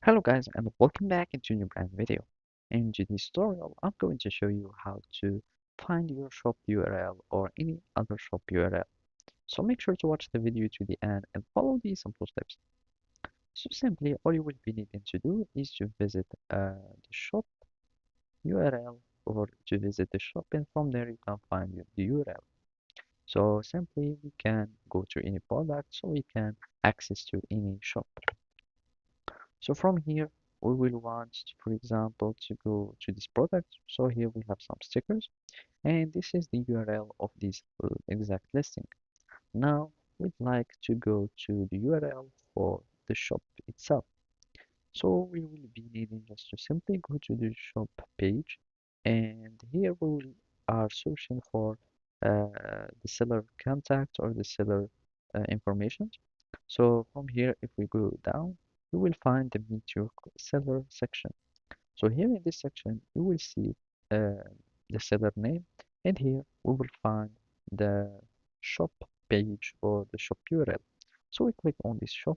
Hello guys and welcome back into a new brand video. In today's tutorial, I'm going to show you how to find your shop URL or any other shop URL. So make sure to watch the video to the end and follow these simple steps. So simply, all you will be needing to do is to visit the shop URL or to visit the shop, and from there you can find the URL. So simply, we can go to any product so we can access to any shop. So from here, we will want, for example, to go to this product. So here we have some stickers, and this is the URL of this exact listing. Now we'd like to go to the URL for the shop itself. So we will be needing just to simply go to the shop page, and here we will are searching for the seller contact or the seller information. So from here, if we go down, you will find the Meet Your Seller section. So here in this section, you will see uh, the seller name, and here we will find the shop page or the shop URL. So we click on this shop,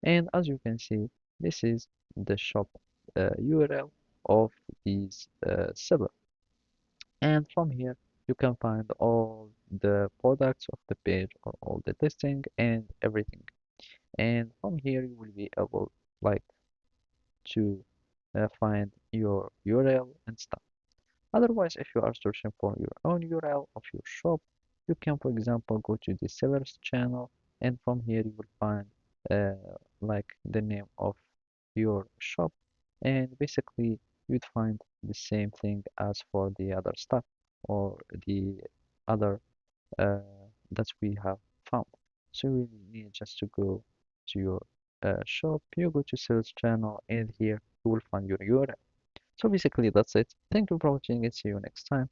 and as you can see, this is the shop URL of this seller. And from here, you can find all the products of the page or all the listing and everything. And from here you will be able like to find your URL and stuff. Otherwise, if you are searching for your own URL of your shop, you can, for example, go to the sellers channel, and from here you will find like the name of your shop, and basically you'd find the same thing as for the other stuff or the other uh, that we have found. So you need just to go to your shop, you go to sales channel, and here you will find your URL. So basically that's it. Thank you for watching and see you next time.